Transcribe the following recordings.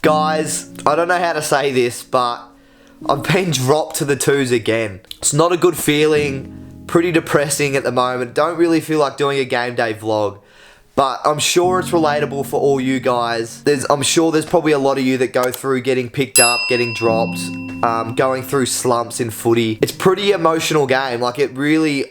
Guys, I don't know how to say this, but I've been dropped to the twos again. It's not a good feeling, pretty depressing at the moment. Don't really feel like doing a game day vlog, but I'm sure it's relatable for all you guys. I'm sure there's probably a lot of you that go through getting picked up, getting dropped, going through slumps in footy. It's pretty emotional game. Like it really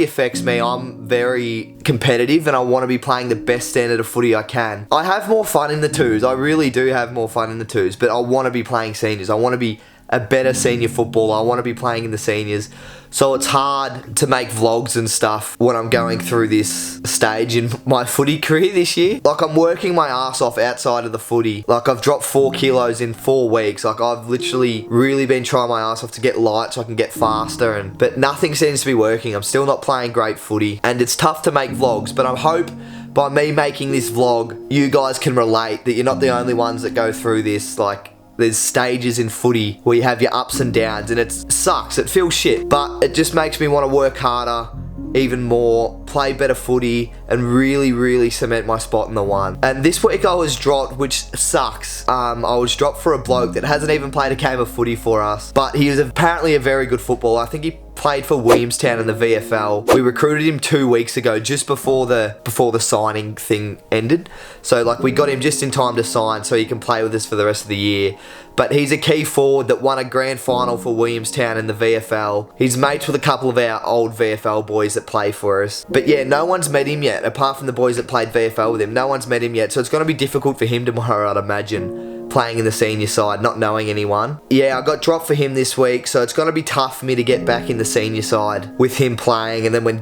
affects me. I'm very competitive and I want to be playing the best standard of footy I can. I have more fun in the twos. I really do have more fun in the twos, but I want to be playing seniors. I want to be a better senior footballer. I want to be playing in the seniors. So it's hard to make vlogs and stuff when I'm going through this stage in my footy career this year. Like I'm working my ass off outside of the footy. Like I've dropped 4 kilos in 4 weeks. Like I've literally really been trying my ass off to get light so I can get faster, but nothing seems to be working. I'm still not playing great footy and it's tough to make vlogs, but I hope by me making this vlog, you guys can relate that you're not the only ones that go through this. Like there's stages in footy where you have your ups and downs and it sucks, it feels shit, but it just makes me want to work harder even more, play better footy and really cement my spot in the one. And this week I was dropped, which sucks. I was dropped for a bloke that hasn't even played a game of footy for us, but he is apparently a very good footballer. I think he played for Williamstown in the VFL. We recruited him 2 weeks ago, just before the signing thing ended. So like we got him just in time to sign so he can play with us for the rest of the year. But he's a key forward that won a grand final for Williamstown in the VFL. He's mates with a couple of our old VFL boys that play for us. But yeah, no one's met him yet, apart from the boys that played VFL with him. No one's met him yet, so it's going to be difficult for him tomorrow, I'd imagine, playing in the senior side, not knowing anyone. Yeah, I got dropped for him this week, so it's going to be tough for me to get back in the senior side with him playing. And then when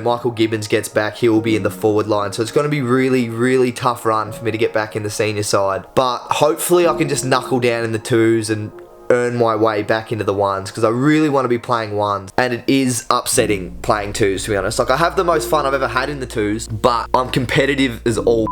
Michael Gibbons gets back, he will be in the forward line. So it's going to be really tough run for me to get back in the senior side. But hopefully I can just knuckle down in the twos and earn my way back into the ones, because I really want to be playing ones, and it is upsetting playing twos, to be honest. Like I have the most fun I've ever had in the twos, but I'm competitive as all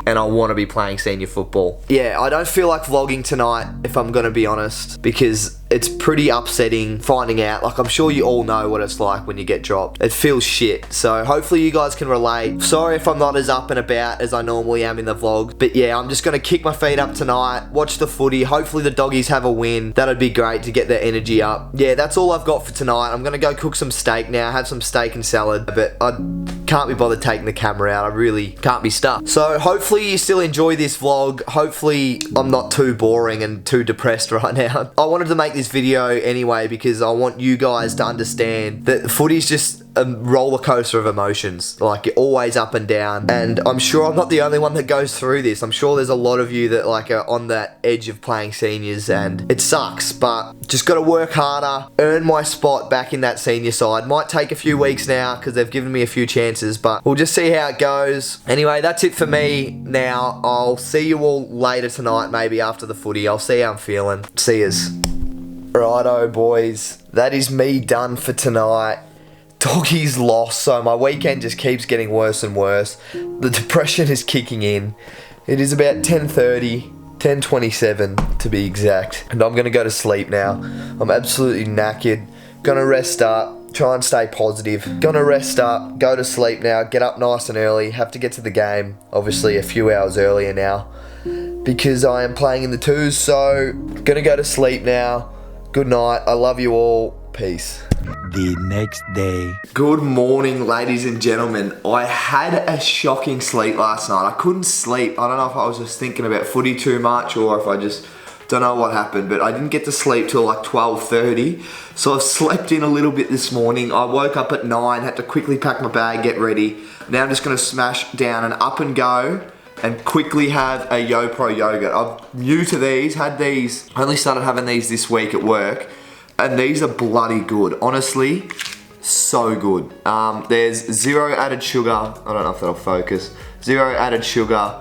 and I want to be playing senior football. Yeah, I don't feel like vlogging tonight, if I'm going to be honest, because it's pretty upsetting finding out. Like I'm sure you all know what it's like when you get dropped. It feels shit. So hopefully you guys can relate. Sorry if I'm not as up and about as I normally am in the vlogs, but yeah, I'm just going to kick my feet up tonight, watch the footy. Hopefully the doggies have a win. That'd be great to get their energy up. Yeah, that's all I've got for tonight. I'm going to go cook some steak now, have some steak and salad, but I can't be bothered taking the camera out. I really can't be stuck. So hopefully you still enjoy this vlog. Hopefully I'm not too boring and too depressed right now. I wanted to make this video anyway because I want you guys to understand that footy's just a roller coaster of emotions. Like you're always up and down, and I'm sure I'm not the only one that goes through this. I'm sure there's a lot of you that like are on that edge of playing seniors, and it sucks, but just got to work harder, earn my spot back in that senior side. Might take a few weeks now because they've given me a few chances, but we'll just see how it goes. Anyway, that's it for me now. I'll see you all later tonight, maybe after the footy. I'll see how I'm feeling. See yous. Righto boys, that is me done for tonight. Doggies lost, so my weekend just keeps getting worse and worse. The depression is kicking in. It is about 10:30, 10:27 to be exact, and I'm gonna go to sleep now. I'm absolutely knackered. Gonna rest up, try and stay positive. Gonna rest up, go to sleep now, get up nice and early. Have to get to the game, obviously a few hours earlier now, because I am playing in the twos, so gonna go to sleep now. Good night, I love you all, peace. The next day. Good morning, ladies and gentlemen. I had a shocking sleep last night. I couldn't sleep. I don't know if I was just thinking about footy too much or if I just don't know what happened, but I didn't get to sleep till like 12:30. So I've slept in a little bit this morning. I woke up at 9, had to quickly pack my bag, get ready. Now I'm just gonna smash down an up and go and quickly have a YoPro yogurt. I'm new to these, only started having these this week at work, and these are bloody good. Honestly, so good. There's 0 added sugar, I don't know if that'll focus, 0 added sugar,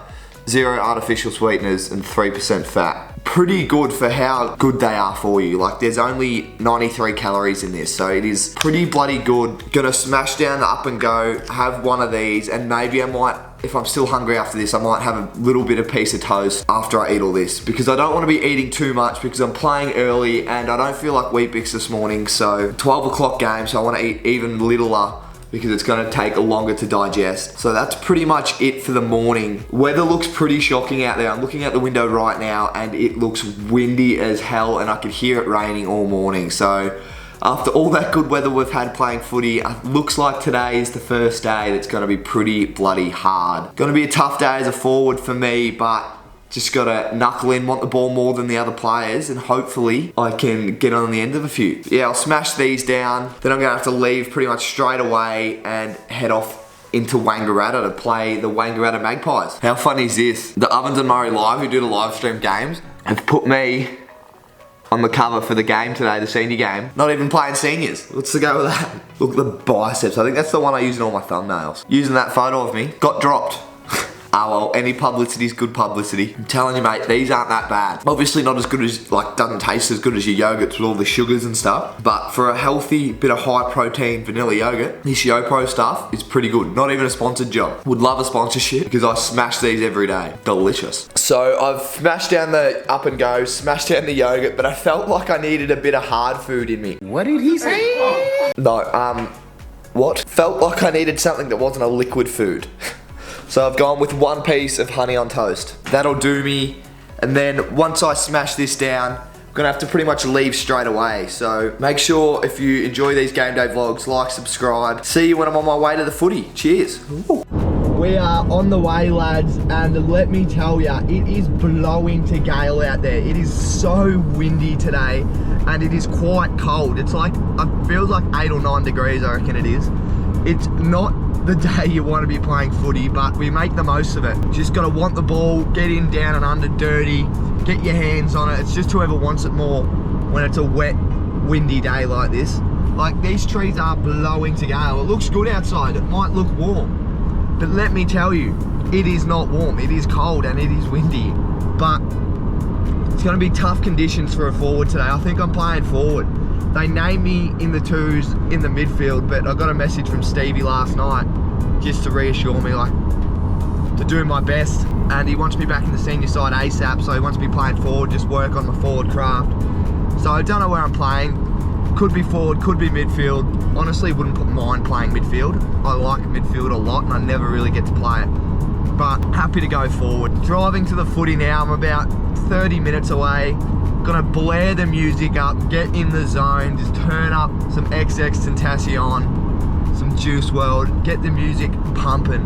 0 artificial sweeteners, and 3% fat. Pretty good for how good they are for you. Like there's only 93 calories in this, so it is pretty bloody good. Gonna smash down the up and go, have one of these, and maybe I might, if I'm still hungry after this, I might have a little bit of piece of toast after I eat all this, because I don't want to be eating too much because I'm playing early and I don't feel like Weet-Bix this morning. So 12 o'clock game, so I want to eat even littler because it's going to take longer to digest. So that's pretty much it for the morning. Weather looks pretty shocking out there. I'm looking out the window right now and it looks windy as hell, and I could hear it raining all morning. So after all that good weather we've had playing footy, it looks like today is the first day that's going to be pretty bloody hard. Going to be a tough day as a forward for me, but just got to knuckle in, want the ball more than the other players, and hopefully I can get on the end of a few. Yeah, I'll smash these down, then I'm going to have to leave pretty much straight away and head off into Wangaratta to play the Wangaratta Magpies. How funny is this? The Ovens and Murray Live, who do the live stream games, have put me on the cover for the game today, the senior game. Not even playing seniors. What's the go with that? Look at the biceps. I think that's the one I use in all my thumbnails. Using that photo of me, got dropped. Ah well, any publicity is good publicity. I'm telling you, mate, these aren't that bad. Obviously not as good as, like, doesn't taste as good as your yogurts with all the sugars and stuff. But for a healthy bit of high protein vanilla yogurt, this YoPro stuff is pretty good. Not even a sponsored job. Would love a sponsorship because I smash these every day. Delicious. So I've smashed down the up and go, smashed down the yogurt, but I felt like I needed a bit of hard food in me. What did he say? No, what? Felt like I needed something that wasn't a liquid food. So I've gone with 1 piece of honey on toast. That'll do me. And then once I smash this down, I'm gonna have to pretty much leave straight away. So make sure if you enjoy these game day vlogs, like, subscribe. See you when I'm on my way to the footy. Cheers. Ooh. We are on the way, lads, and let me tell ya, it is blowing to gale out there. It is so windy today, and it is quite cold. It's like, it feels like 8 or 9 degrees, I reckon it is. It's not the day you want to be playing footy, but we make the most of it. Just got to want the ball, get in, down and under dirty, get your hands on it. It's just whoever wants it more when it's a wet, windy day like this. Like, these trees are blowing to gale. It looks good outside. It might look warm, but let me tell you, it is not warm. It is cold and it is windy, but it's going to be tough conditions for a forward today. I think I'm playing forward. They named me in the twos in the midfield, but I got a message from Stevie last night just to reassure me, like, to do my best, and he wants me back in the senior side ASAP, so he wants me playing forward, just work on my forward craft. So I don't know where I'm playing. Could be forward, could be midfield. Honestly, wouldn't mind playing midfield. I like midfield a lot and I never really get to play it, but happy to go forward. Driving to the footy now. I'm about 30 minutes away. Gonna blare the music up, get in the zone, just turn up some XX Tentacion, some Juice WRLD, get the music pumping.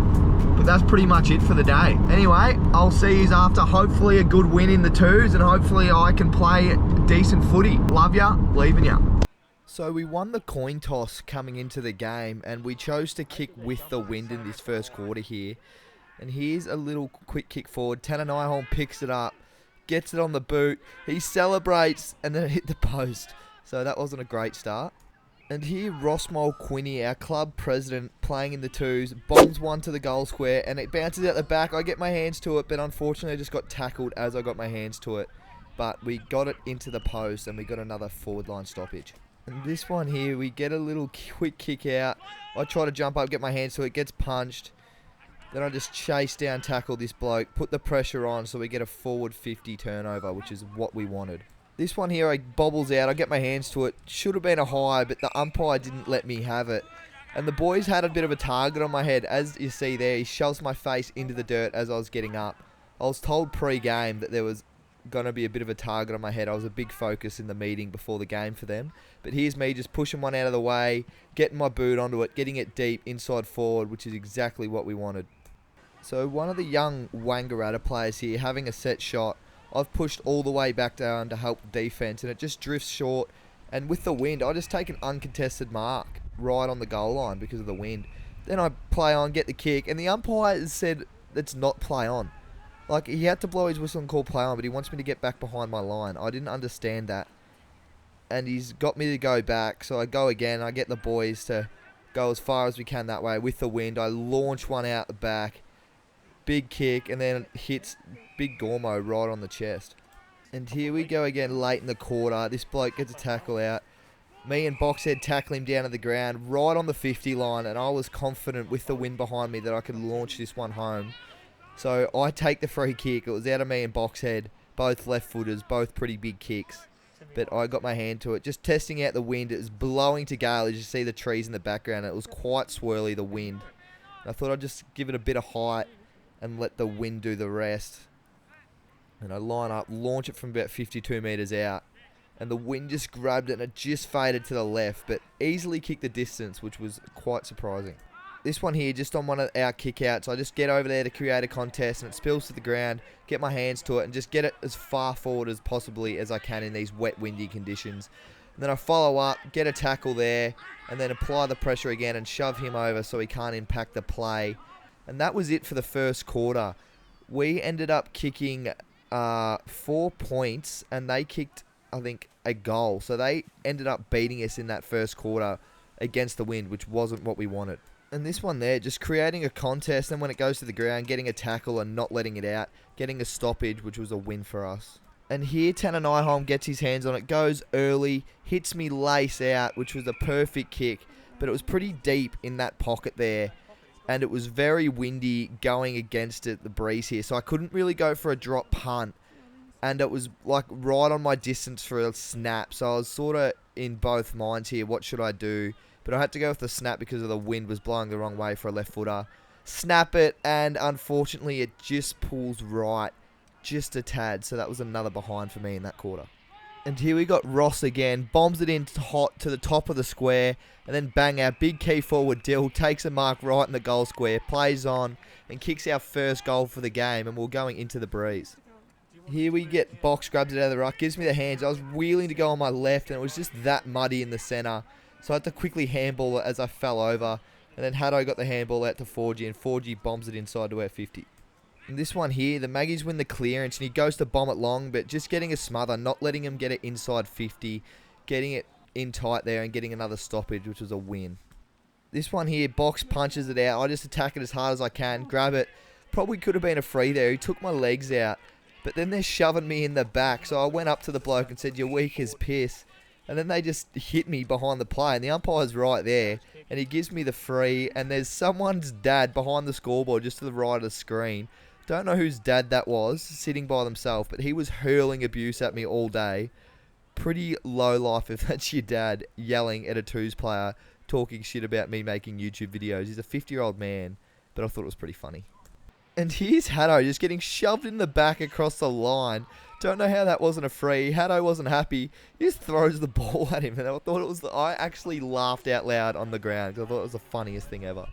But that's pretty much it for the day. Anyway, I'll see you after hopefully a good win in the twos, and hopefully I can play decent footy. Love ya, leaving ya. So we won the coin toss coming into the game, and we chose to kick with the wind in this first quarter here. And here's a little quick kick forward. Tanner Nyholm picks it up, gets it on the boot, he celebrates, and then it hit the post. So that wasn't a great start. And here Ross Mulquinny, our club president, playing in the twos, bombs one to the goal square, and it bounces out the back. I get my hands to it, but unfortunately I just got tackled as I got my hands to it. But we got it into the post, and we got another forward line stoppage. And this one here, we get a little quick kick out. I try to jump up, get my hands to it, gets punched. Then I just chase down, tackle this bloke, put the pressure on so we get a forward 50 turnover, which is what we wanted. This one here, I bobbles out, I get my hands to it. Should have been a high, but the umpire didn't let me have it. And the boys had a bit of a target on my head. As you see there, he shoves my face into the dirt as I was getting up. I was told pre-game that there was going to be a bit of a target on my head. I was a big focus in the meeting before the game for them. But here's me just pushing one out of the way, getting my boot onto it, getting it deep inside forward, which is exactly what we wanted. So one of the young Wangaratta players here having a set shot. I've pushed all the way back down to help the defence, and it just drifts short. And with the wind, I just take an uncontested mark right on the goal line because of the wind. Then I play on, get the kick, and the umpire said it's not play on. Like, he had to blow his whistle and call play on, but he wants me to get back behind my line. I didn't understand that. And he's got me to go back, so I go again. I get the boys to go as far as we can that way. With the wind, I launch one out the back. Big kick, and then it hits Big Gormo right on the chest. And here we go again late in the quarter. This bloke gets a tackle out. Me and Boxhead tackle him down to the ground right on the 50 line, and I was confident with the wind behind me that I could launch this one home. So I take the free kick. It was out of me and Boxhead, both left footers, both pretty big kicks. but I got my hand to it. Just testing out the wind. It was blowing to gale. As you see the trees in the background. It was quite swirly, the wind. And I thought I'd just give it a bit of height and let the wind do the rest. And I line up, launch it from about 52 metres out. And the wind just grabbed it and it just faded to the left, but easily kicked the distance, which was quite surprising. This one here, just on one of our kickouts, I just get over there to create a contest and it spills to the ground, get my hands to it and just get it as far forward as possibly as I can in these wet, windy conditions. And then I follow up, get a tackle there, and then apply the pressure again and shove him over so he can't impact the play. And that was it for the first quarter. We ended up kicking 4 points and they kicked, I think, a goal. So they ended up beating us in that first quarter against the wind, which wasn't what we wanted. And this one there, just creating a contest, and when it goes to the ground, getting a tackle and not letting it out, getting a stoppage, which was a win for us. And here Tanner Nyholm gets his hands on it, goes early, hits me lace out, which was a perfect kick, but it was pretty deep in that pocket there, and it was very windy going against it, the breeze here, so I couldn't really go for a drop punt, and it was like right on my distance for a snap, so I was sort of in both minds here, what should I do? But I had to go with the snap because of the wind was blowing the wrong way for a left footer. Snap it, and unfortunately it just pulls right, just a tad. So that was another behind for me in that quarter. And here we got Ross again, bombs it in hot to the top of the square, and then bang, our big key forward Dill takes a mark right in the goal square, plays on, and kicks our first goal for the game, and we're going into the breeze. Here we get Box, grabs it out of the ruck, gives me the hands. I was wheeling to go on my left, and it was just that muddy in the centre. So I had to quickly handball it as I fell over. And then Haddo got the handball out to Forgy, and Forgy bombs it inside to our 50. And this one here, the Maggies win the clearance, and he goes to bomb it long, but just getting a smother, not letting him get it inside 50, getting it in tight there and getting another stoppage, which was a win. This one here, Box punches it out. I just attack it as hard as I can, grab it. Probably could have been a free there. He took my legs out. But then they're shoving me in the back, so I went up to the bloke and said, "You're weak as piss." And then they just hit me behind the play, and the umpire's right there, and he gives me the free, and there's someone's dad behind the scoreboard just to the right of the screen. Don't know whose dad that was, sitting by themselves, but he was hurling abuse at me all day. Pretty low life if that's your dad yelling at a twos player, talking shit about me making YouTube videos. He's a 50-year-old man, but I thought it was pretty funny. And here's Haddo just getting shoved in the back across the line. Don't know how that wasn't a free. Haddo wasn't happy. He just throws the ball at him. And I thought it was I actually laughed out loud on the ground because I thought it was the funniest thing ever.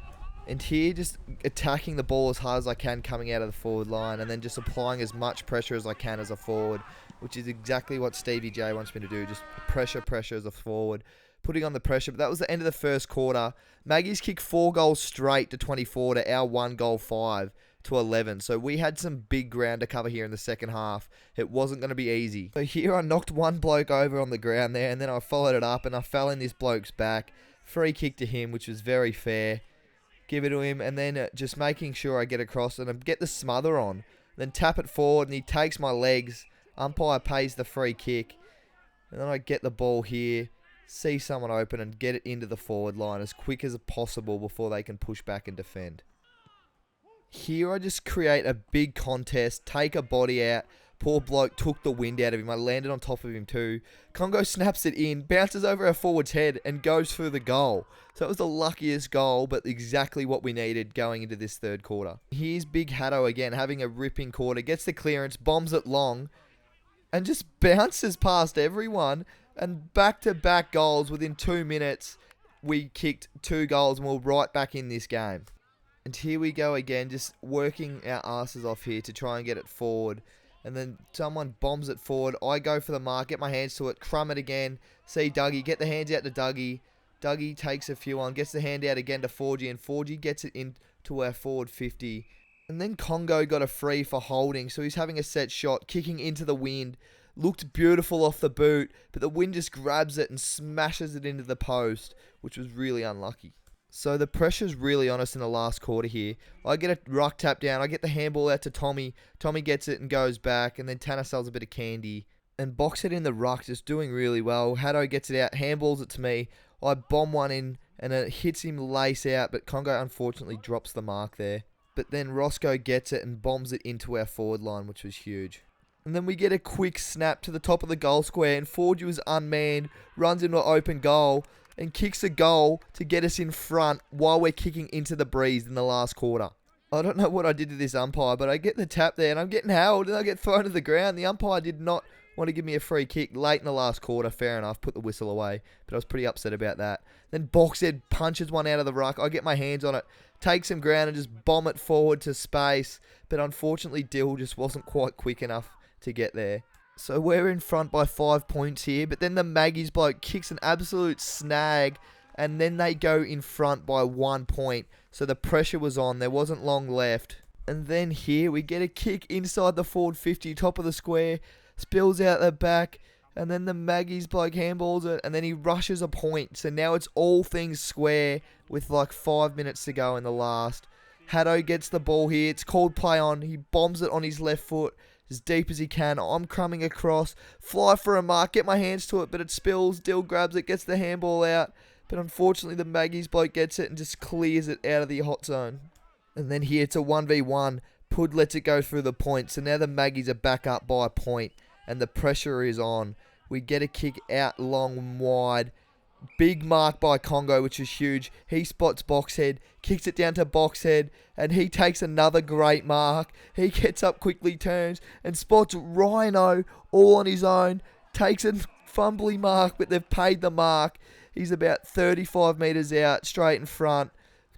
And here just attacking the ball as hard as I can coming out of the forward line. And then just applying as much pressure as I can as a forward. Which is exactly what Stevie J wants me to do. Just pressure as a forward. Putting on the pressure. But that was the end of the first quarter. Maggie's kicked 4 goals straight to 24 to our 1 goal 5. To 11. So we had some big ground to cover here in the second half. It wasn't going to be easy. So here I knocked one bloke over on the ground there, and then I followed it up and I fell in this bloke's back. Free kick to him, which was very fair. Give it to him, and then just making sure I get across and get the smother on. Then tap it forward, and he takes my legs. Umpire pays the free kick. And then I get the ball here, see someone open, and get it into the forward line as quick as possible before they can push back and defend. Here I just create a big contest, take a body out. Poor bloke took the wind out of him. I landed on top of him too. Congo snaps it in, bounces over our forward's head and goes through the goal. So it was the luckiest goal, but exactly what we needed going into this third quarter. Here's Big Haddo again, having a ripping quarter. Gets the clearance, bombs it long, and just bounces past everyone. And back-to-back goals within 2 minutes. We kicked 2 goals and we're right back in this game. And here we go again, just working our asses off here to try and get it forward. And then someone bombs it forward. I go for the mark, get my hands to it, crumb it again. See Dougie, get the hands out to Dougie. Dougie takes a few on, gets the hand out again to Forgy, and Forgy gets it into our forward 50. And then Congo got a free for holding, so he's having a set shot, kicking into the wind. Looked beautiful off the boot, but the wind just grabs it and smashes it into the post, which was really unlucky. So the pressure's really on us in the last quarter here. I get a ruck tap down. I get the handball out to Tommy. Tommy gets it and goes back. And then Tanner sells a bit of candy. And Box it in the ruck, just doing really well. Haddo gets it out, handballs it to me. I bomb one in and it hits him lace out. But Congo unfortunately drops the mark there. But then Roscoe gets it and bombs it into our forward line, which was huge. And then we get a quick snap to the top of the goal square, and Forgy was unmanned, runs into an open goal, and kicks a goal to get us in front while we're kicking into the breeze in the last quarter. I don't know what I did to this umpire, but I get the tap there, and I'm getting howled, and I get thrown to the ground. The umpire did not want to give me a free kick late in the last quarter. Fair enough, put the whistle away, but I was pretty upset about that. Then Boxhead punches one out of the ruck. I get my hands on it, take some ground, and just bomb it forward to space. But unfortunately, Dill just wasn't quite quick enough to get there. So we're in front by 5 points here, but then the Maggies bloke kicks an absolute snag, and then they go in front by 1 point. So the pressure was on. There wasn't long left. And then here we get a kick inside the forward 50, top of the square, spills out the back, and then the Maggies bloke handballs it, and then he rushes a point. So now it's all things square with like 5 minutes to go in the last. Haddo gets the ball here. It's called play on. He bombs it on his left foot as deep as he can. I'm coming across, fly for a mark, get my hands to it, but it spills. Dill grabs it, gets the handball out, but unfortunately the Maggies bloke gets it and just clears it out of the hot zone. And then here it's a 1v1. Pud lets it go through the point, so now the Maggies are back up by a point, and the pressure is on. We get a kick out long and wide. Big mark by Congo, which is huge. He spots Boxhead, kicks it down to Boxhead, and he takes another great mark. He gets up quickly, turns, and spots Rhino all on his own. Takes a fumbly mark, but they've paid the mark. He's about 35 metres out, straight in front.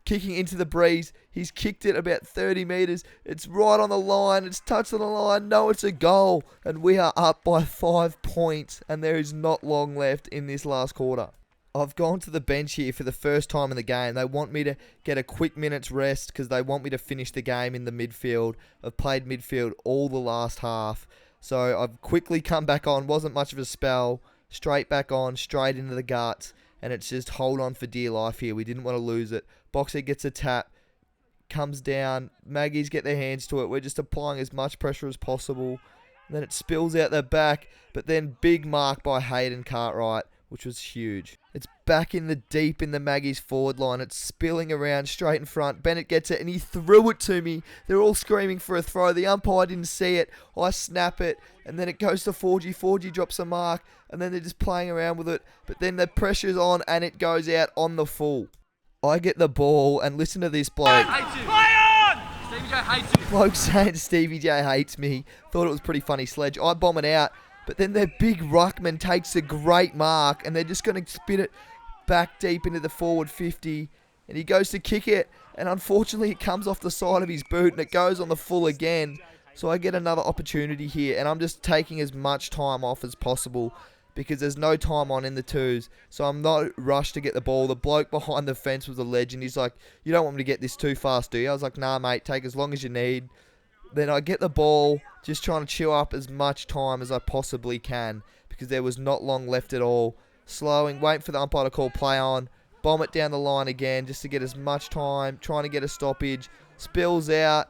Kicking into the breeze. He's kicked it about 30 metres. It's right on the line. It's touched on the line. No, it's a goal. And we are up by 5 points. And there is not long left in this last quarter. I've gone to the bench here for the first time in the game. They want me to get a quick minute's rest because they want me to finish the game in the midfield. I've played midfield all the last half. So I've quickly come back on. Wasn't much of a spell. Straight back on. Straight into the guts. And it's just hold on for dear life here. We didn't want to lose it. Boxer gets a tap. Comes down. Maggies get their hands to it. We're just applying as much pressure as possible. And then it spills out the back. But then big mark by Hayden Cartwright, which was huge. It's back in the deep in the Maggies forward line. It's spilling around straight in front. Bennett gets it and he threw it to me. They're all screaming for a throw. The umpire didn't see it. I snap it and then it goes to Forgy. Forgy drops a mark and then they're just playing around with it. But then the pressure's on and it goes out on the full. I get the ball and listen to this bloke. Play on! Stevie J hates you. Bloke saying Stevie J hates me. Thought it was pretty funny. Sledge. I bomb it out. But then their big ruckman takes a great mark and they're just going to spin it back deep into the forward 50. And he goes to kick it. And unfortunately, it comes off the side of his boot and it goes on the full again. So I get another opportunity here. And I'm just taking as much time off as possible because there's no time on in the twos. So I'm not rushed to get the ball. The bloke behind the fence was a legend. He's like, you don't want me to get this too fast, do you? I was like, nah, mate, take as long as you need. Then I get the ball, just trying to chew up as much time as I possibly can because there was not long left at all. Slowing, wait for the umpire to call play on, bomb it down the line again just to get as much time, trying to get a stoppage. Spills out.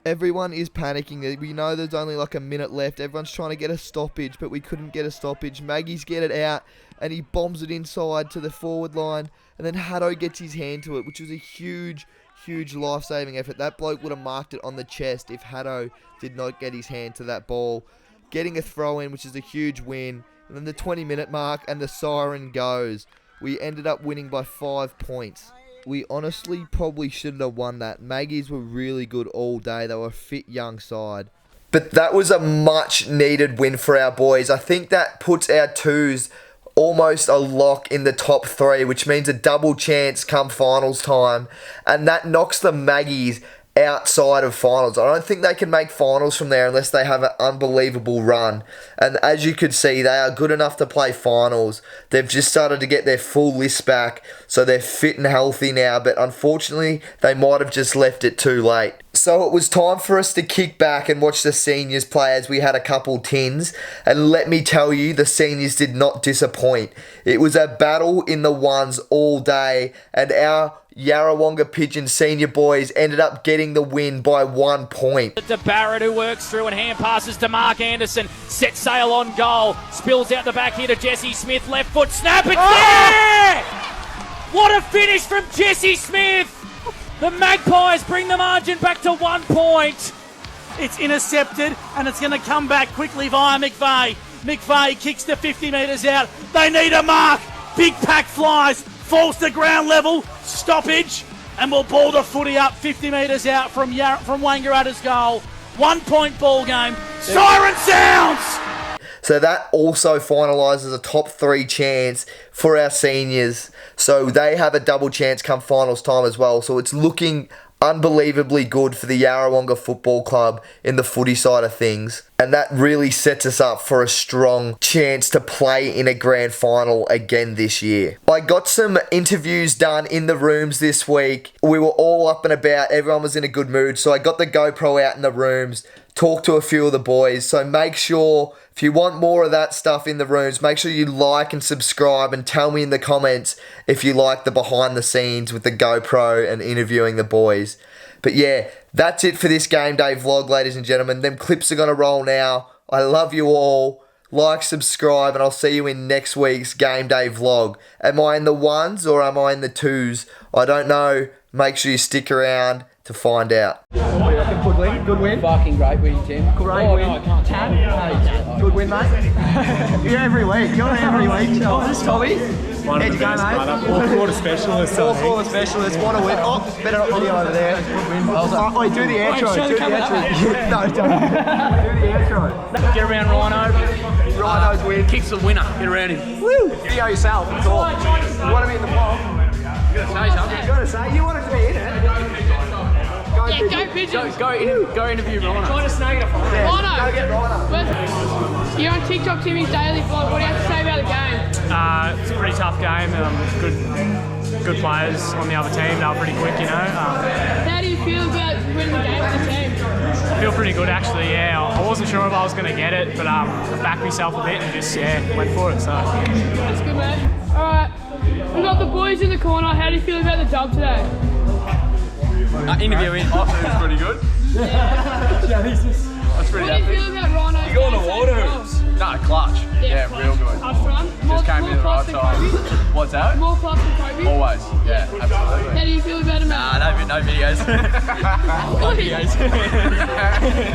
Everyone is panicking. We know there's only like a minute left. Everyone's trying to get a stoppage, but we couldn't get a stoppage. Maggie's get it out, and he bombs it inside to the forward line. And then Haddo gets his hand to it, which was a huge life-saving effort. That bloke would have marked it on the chest if Haddo did not get his hand to that ball. Getting a throw in, which is a huge win. And then the 20-minute mark and the siren goes. We ended up winning by 5 points. We honestly probably shouldn't have won that. Maggies were really good all day. They were a fit young side. But that was a much needed win for our boys. I think that puts our twos almost a lock in the top 3, which means a double chance come finals time. And that knocks the Maggies outside of finals. I don't think they can make finals from there unless they have an unbelievable run. And as you could see, they are good enough to play finals. They've just started to get their full list back, so they're fit and healthy now. But unfortunately, they might have just left it too late. So it was time for us to kick back and watch the seniors play as we had a couple tins. And let me tell you, the seniors did not disappoint. It was a battle in the ones all day, and our Yarrawonga Pigeon senior boys ended up getting the win by 1 point. To Barrett, who works through and hand passes to Mark Anderson. Set sail on goal. Spills out the back here to Jesse Smith. Left foot snap. It's there! What a finish from Jesse Smith! The Magpies bring the margin back to 1 point. It's intercepted, and it's going to come back quickly via McVeigh. McVeigh kicks to 50 metres out. They need a mark. Big pack flies, falls to ground level, stoppage, and will ball the footy up 50 metres out from Wangaratta's goal. 1 point ball game. Siren sounds! So that also finalises a top 3 chance for our seniors. So they have a double chance come finals time as well. So it's looking unbelievably good for the Yarrawonga Football Club in the footy side of things. And that really sets us up for a strong chance to play in a grand final again this year. I got some interviews done in the rooms this week. We were all up and about. Everyone was in a good mood. So I got the GoPro out in the rooms, talked to a few of the boys. So make sure, if you want more of that stuff in the rooms, make sure you like and subscribe and tell me in the comments if you like the behind the scenes with the GoPro and interviewing the boys. But yeah, that's it for this game day vlog, ladies and gentlemen. Them clips are going to roll now. I love you all. Like, subscribe, and I'll see you in next week's game day vlog. Am I in the 1s or am I in the 2s? I don't know. Make sure you stick around to find out. What do you reckon? Good win? Good win? Fucking great win, Tim. Great win. No, I can't. Tan? Good win, mate? You're every week. You're every week. Oh, this is Tommy. How'd you go, mate? Four-quarter specialist. Four-quarter specialist. What a win. Oh, better not video over there. Oh, do the outro. Do the outro. No, don't. Do the outro. Get around Rhino. Rhino's win. Kicks the winner. Get around him. Woo! Video yourself. That's all. You want to be in the vlog? You gotta say something. You gotta say. You wanted to be in it. Go Pigeons. Go interview Rhino. Trying to snag it off. Go get Rhino. You're on TikTok Timmy's daily vlog. What do you have to say about the game? It's a pretty tough game. Good players on the other team. They were pretty quick, you know. How do you feel about winning the game with the team? I feel pretty good, actually, yeah. I wasn't sure if I was going to get it, but I backed myself a bit and just, went for it. So That's good, mate. Alright, we've got the boys in the corner. How do you feel about the dub today? Interviewing. I think it's pretty good. That's pretty What do you feel about Rhino? You going to water hoops? No, clutch. Yeah, real good. Up front. More, Just came in the right time. What's that? More clubs than Kobe. Always. Yeah, absolutely. How do you feel about him? No videos. No videos.